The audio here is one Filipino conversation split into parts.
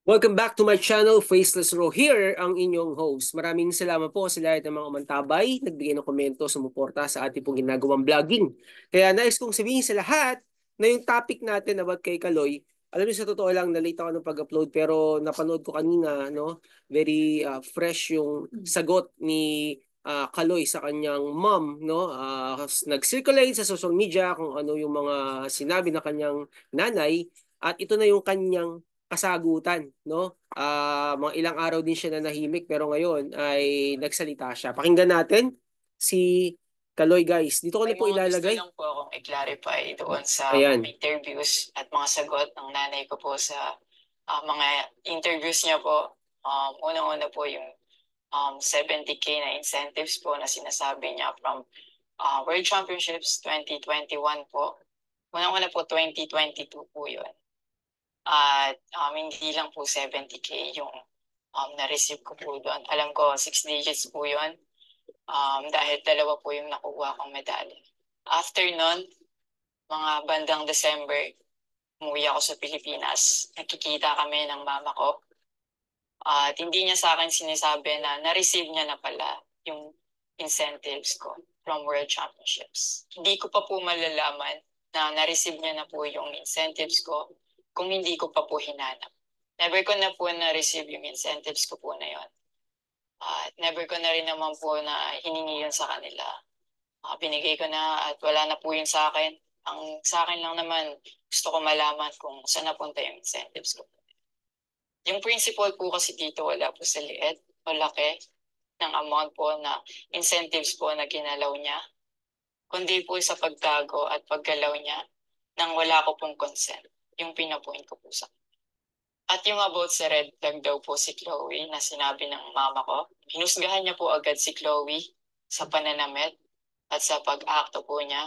Welcome back to my channel, Faceless Row here, ang inyong host. Maraming salamat po sa lahat ng mga umantabay, nagbigay ng komento, sumuporta sa ating pong ginagawang vlogging. Kaya nais kong sabihin sa lahat na yung topic natin about kay Kaloy, alam niyo sa totoo lang, nalate ako ng pag-upload pero napanood ko kanina, no? Very fresh yung sagot ni Kaloy sa kanyang mom, no? Nag-circulate sa social media kung ano yung mga sinabi na kanyang nanay at ito na yung kanyang kasagutan, no? Mga ilang araw din siya na nahimik pero ngayon ay nagsalita siya. Pakinggan natin si Kaloy, guys. Dito ko na May po mga gusto ilalagay. lang po akong i-clarify doon sa Ayan. mga interviews at mga sagot ng nanay ko po sa mga interviews niya po. Unang-una po yung 70K na incentives po na sinasabi niya from World Championships 2021 po. Unang-una po 2022 po yun. At hindi lang po 70K yung na-receive ko po doon. Alam ko 6 digits po yun. Dahil dalawa po yung nakuha kong medalya. After nun, mga bandang December, umuwi ako sa Pilipinas. Nakikita kami ng mama ko. At hindi niya sa akin sinasabi na na-receive niya na pala yung incentives ko from World Championships. Hindi ko pa po malalaman na na-receive niya na po yung incentives ko kung hindi ko pa po hinanap. Never ko na po na-receive yung incentives ko po na yon. At never ko na rin naman po na hiningi yun sa kanila. Binigay ko na at wala na po yun sa akin. Ang sa akin lang naman, gusto ko malaman kung saan napunta yung incentives ko. Yung principal po kasi dito wala po sa liit o laki ng amount po na incentives po na ginalaw niya, kundi po sa pagtago at paggalaw niya nang wala ko pong consent, yung pinapoint ko po sa. At yung about sa red flag daw po si Chloe na sinabi ng mama ko, hinusgahan niya po agad si Chloe sa pananamit at sa pag-akto po niya.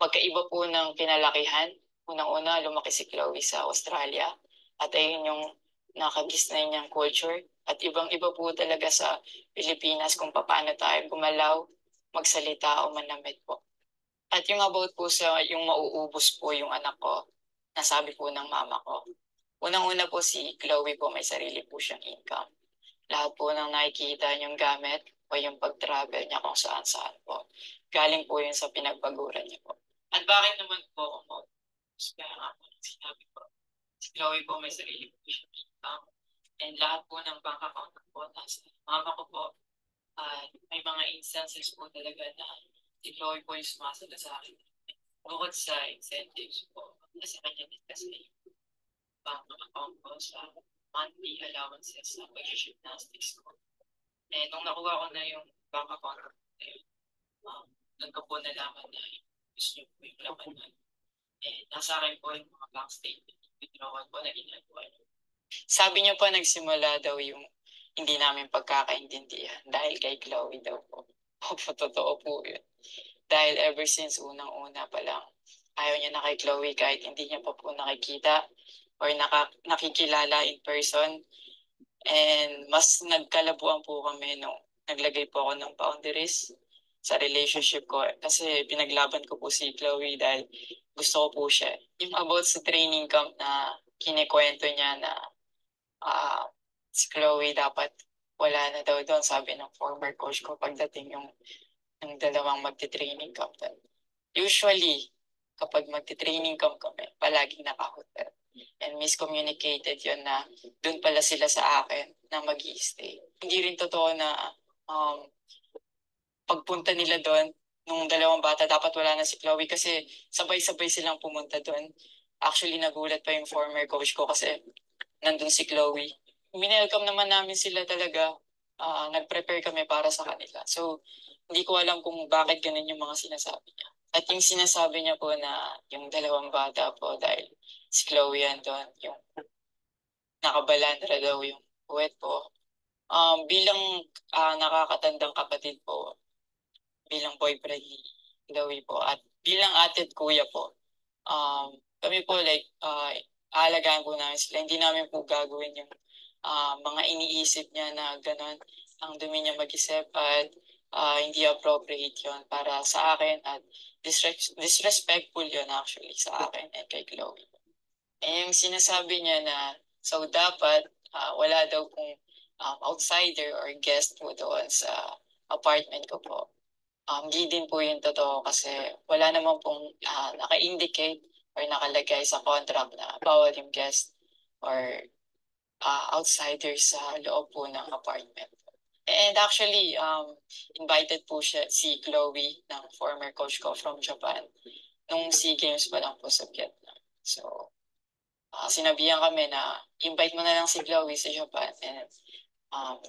Magkaiba po ng pinalakihan. Unang-una, lumaki si Chloe sa Australia at ayun yung nakagisnay niyang culture. At ibang-iba po talaga sa Pilipinas kung paano tayo gumalaw, magsalita o manamit po. At yung about po sa yung mauubos po yung anak ko, nasabi po ng mama ko. Unang-una po si Chloe po may sarili po siyang income. Lahat po ng nakikita niyong gamit o yung pag-travel niya kung saan-saan po. Galing po yun sa pinagpaguran niya po. At bakit naman po ako mo? Kaya nga po sinabi po, si Chloe po may sarili po siyang income. And lahat po ng bank account po nasa mama ko po. May mga instances po talaga na si Chloe po yung sumasala sa akin. Bukod sa incentives po, nasa kanya din kasi bank account po sa monthly allowances sa pag-gymnastics ko. Eh, nung nakuha ko na yung bank account na yun, doon ko po nalaman na gusto niyo po yung laman nun. Eh, nasa akin po yung mga bank statement, withdrawal po na ginagawa niyo. Sabi niyo po nagsimula daw yung hindi namin pagkakaintindihan dahil kay Chloe daw po. Opo, totoo po yun. Dahil ever since unang-una pa lang, ayaw niya na kay Chloe kahit hindi niya pa po nakikita or nakikilala in person. And mas nagkalabuan po kami nung naglagay po ako ng boundaries sa relationship ko. Kasi pinaglaban ko po si Chloe dahil gusto ko po siya. Yung about sa training camp na kinikwento niya na si Chloe dapat wala na daw doon, sabi ng former coach ko pagdating yung dalawang magti-training camp doon. Usually, kapag magti-training camp kami, palaging naka-hotel. And miscommunicated yun na doon pala sila sa akin na mag stay. Hindi rin totoo na um, pagpunta nila doon, nung dalawang bata, dapat wala na si Chloe kasi sabay-sabay silang pumunta doon. Actually, nagulat pa yung former coach ko kasi nandun si Chloe. Winelcome naman namin sila talaga. Nag-prepare kami para sa kanila. So, hindi ko alam kung bakit ganun yung mga sinasabi niya. At yung sinasabi niya po na yung dalawang bata po dahil si Chloe yan doon, yung nakabalandra daw yung puwet po. Bilang nakakatandang kapatid po, bilang boyfriend ni Chloe po, at bilang ate at kuya po, kami po like, aalagaan po namin sila. Hindi namin po gagawin yung mga iniisip niya na gano'n. Ang dumi niya mag-isip at hindi appropriate yon para sa akin at disrespectful yon actually sa akin and kay Chloe. Eh, yung sinasabi niya na So dapat wala daw pong outsider or guest po doon sa apartment ko po. Di din po yung totoo kasi wala naman pong naka-indicate or nakalagay sa contract na bawal yung guest or outsiders sa loob po ng apartment. And actually, invited po si Chloe ng former coach ko from Japan nung SEA Games pa lang po sa Vietnam. So, sinabihan kami na invite mo na lang si Chloe sa Japan and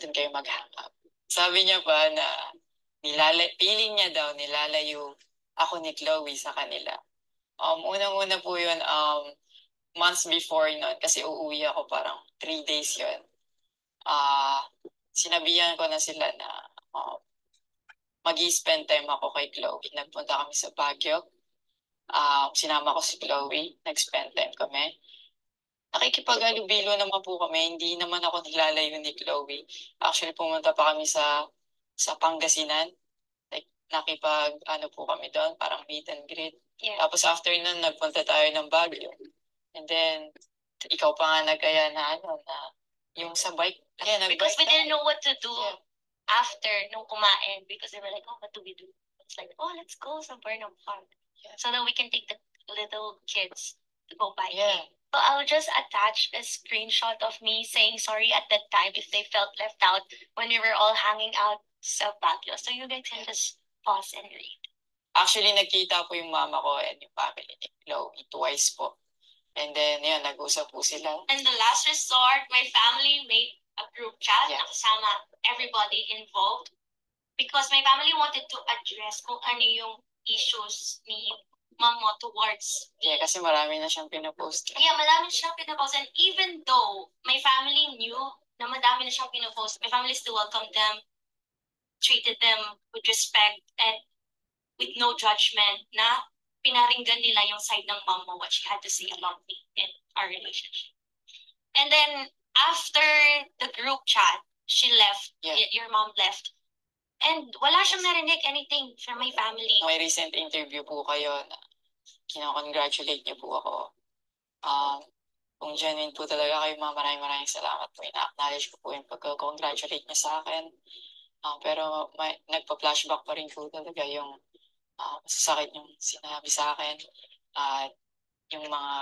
doon kayo mag-hang up. Sabi niya pa na feeling niya daw nilalayo ako ni Chloe sa kanila. Unang-una po yun, months before nun, kasi uuwi ako parang 3 days yun. Sinabihan ko na sila na mag-i-spend time ako kay Chloe. Nagpunta kami sa Baguio. Sinama ko si Chloe. Nag-spend time kami. Nakikipag-alubilo naman po kami. Hindi naman ako nilalayo ni Chloe. Actually, pumunta pa kami sa Pangasinan. Like, po kami doon. Parang meet and greet. Yeah. Tapos after nun, nagpunta tayo ng Baguio. And then, ikaw pa nga nagkaya na yung sa bike. Yeah, because we didn't know what to do after nung kumain because they were like, oh, what do we do? It's like, oh, let's go somewhere in a park so that we can take the little kids to go biking. Yeah. So I'll just attach a screenshot of me saying sorry at that time if they felt left out when we were all hanging out sa Baguio. So you guys can just pause and read. Actually, nagkita po yung mama ko and yung family ni Chloe twice po. And then, yan, nag-usap po sila. And the last resort, my family made a group chat na kasama everybody involved because my family wanted to address kung ano yung issues ni mom mo towards me. Yeah, kasi marami na siyang pinopost. Yeah, marami na siyang pinopost. And even though my family knew na madami na siyang pinopost, my family still welcomed them, treated them with respect and with no judgment na pinaringgan nila yung side ng mom mo, what she had to say about me and our relationship. And then, after the group chat, she left, your mom left. And wala siyang narinig anything from my family. May recent interview po kayo na kinakongratulate niyo po ako. Kung genuine po talaga kayo, maraming salamat po. Ina-acknowledge ko po yung pagka-congratulate niya sa akin. Pero nagpa-flashback pa rin po talaga yung masasakit yung sinabi sa akin at yung mga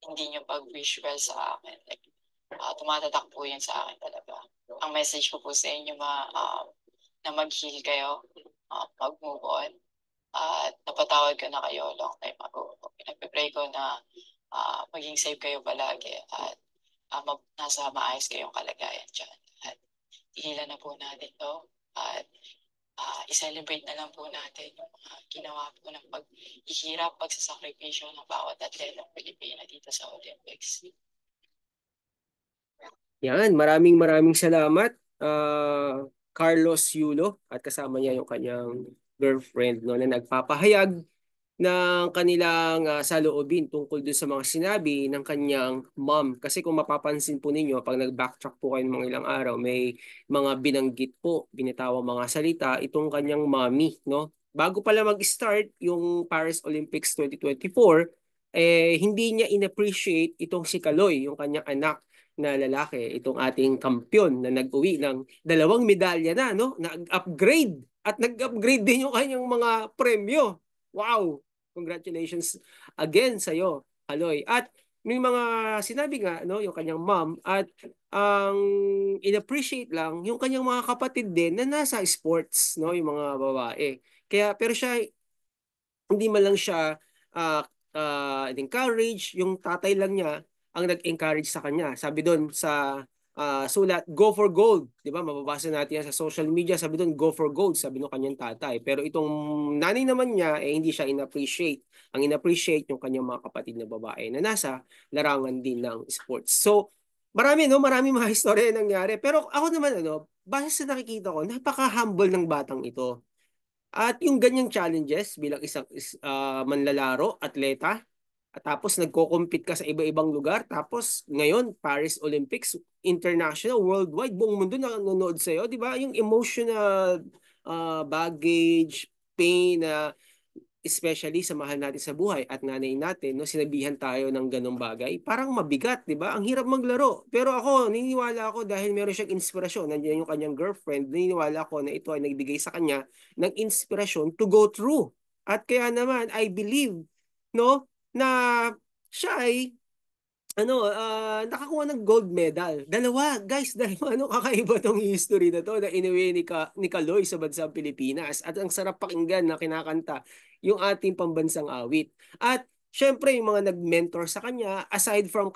hindi nyo pag-wish well sa akin. Like, tumatatak po yun sa akin talaga. Ang message ko po sa inyo na mag-heal kayo, mag-move on, at napatawad ko na kayo long time ago. Pinagpipray ko na maging safe kayo palagi at nasa maayos kayong kalagayan dyan. At ihilan na po natin to at i-celebrate na lang po natin yung mga ginawa po ng paghihirap, pagsasakripisyo ng bawat atletang Pilipina dito sa Olympics. Yan, maraming salamat, Carlos Yulo, at kasama niya yung kanyang girlfriend no, na nagpapahayag ng kanilang saloobin tungkol dun sa mga sinabi ng kanyang mom. Kasi kung mapapansin po ninyo, pag nag-backtrack po kayo ng mga ilang araw, may mga binanggit po, binitawang mga salita, itong kanyang mommy. No? Bago pala mag-start yung Paris Olympics 2024, hindi niya in-appreciate itong si Kaloy, yung kanyang anak na lalaki, itong ating kampyon na nag-uwi ng 2 medalya na, no? Nag-upgrade at nag-upgrade din yung kanyang mga premyo. Wow! Congratulations again sa iyo, Aloy. At may mga sinabi nga no, yung kanyang mom at ang in-appreciate lang yung kanyang mga kapatid din na nasa sports, no, yung mga babae. Kaya pero siya hindi man lang siya encourage, yung tatay lang niya ang nag-encourage sa kanya. Sabi doon sa sulat, go for gold. Di ba? Mababasa natin yan sa social media. Sabi doon, go for gold. Sabi ng kanyang tatay. Pero itong nanay naman niya, hindi siya in-appreciate. Ang in-appreciate yung kanyang mga kapatid na babae na nasa larangan din ng sports. So, marami mga istorya nangyari. Pero ako naman, base sa nakikita ko, napaka-humble ng batang ito. At yung ganyang challenges bilang isang manlalaro, atleta, at tapos nagko-compete ka sa iba-ibang lugar. Tapos ngayon, Paris Olympics, international, worldwide, buong mundo nanonood sa'yo. Di ba? Yung emotional baggage, pain na especially sa mahal natin sa buhay at nanay natin, no, sinabihan tayo ng ganong bagay, parang mabigat, di ba? Ang hirap maglaro. Pero ako, naniniwala ako dahil meron siyang inspirasyon, nandiyan yung kanyang girlfriend, naniniwala ako na ito ay nagbigay sa kanya ng inspirasyon to go through. At kaya naman, I believe, no, na siya ay nakakuha ng gold medal. Dalawa, guys, dalawa. Ano kakaiba tong history na to na inuwi ni Kaloy sa bansang Pilipinas. At ang sarap pakinggan na kinakanta yung ating pambansang awit. At syempre yung mga nag-mentor sa kanya, aside from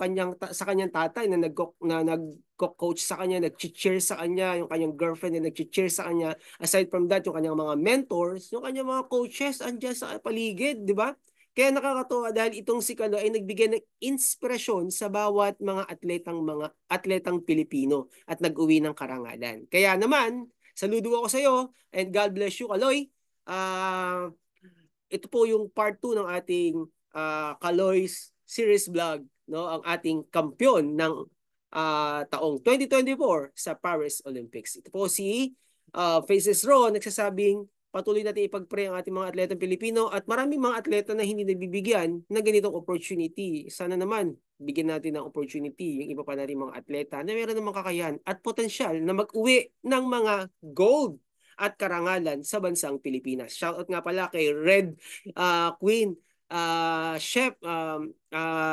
sa kanyang tatay na nag-coach sa kanya, nag-cheer sa kanya, yung kanyang girlfriend na nag-cheer sa kanya, aside from that, yung kanyang mga mentors, yung kanyang mga coaches andyan sa paligid, di ba? Kaya nakakatuwa dahil itong si Kalo ay nagbigay ng inspirasyon sa bawat mga atletang Pilipino at nag-uwi ng karangalan. Kaya naman, saludo ako sa iyo and God bless you, Kaloy. Ito po yung part 2 ng ating Kaloy's series vlog, no? Ang ating kampiyon ng taong 2024 sa Paris Olympics. Ito po si Faces Raw nagsasabing patuloy natin ipag-pray ang ating mga atletang Pilipino at maraming mga atleta na hindi nabibigyan ng ganitong opportunity. Sana naman bigyan natin ng opportunity yung iba pa natin mga atleta na meron namang kakayahan at potensyal na mag-uwi ng mga gold at karangalan sa bansang Pilipinas. Shoutout nga pala kay Red Queen Chef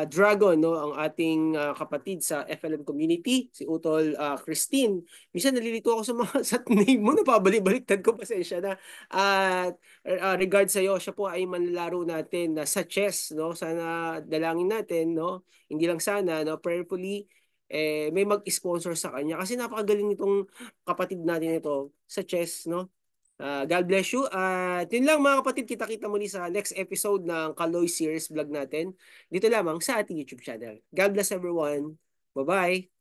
Dragon, no, ang ating kapatid sa FLM community, si Utol Christine. Minsan nalilito ako sa mga sa name mo, napabalik-baliktad ko, pasensya na. At regard sa iyo, siya po ay manlalaro natin sa chess, no. Sana dalangin natin, no. Hindi lang sana, no, prayerfully may mag-sponsor sa kanya kasi napakagaling nitong kapatid natin ito sa chess, no. God bless you. Yun lang mga kapatid, kita-kita muli sa next episode ng Kaloy Series vlog natin. Dito lamang sa ating YouTube channel. God bless everyone. Bye-bye.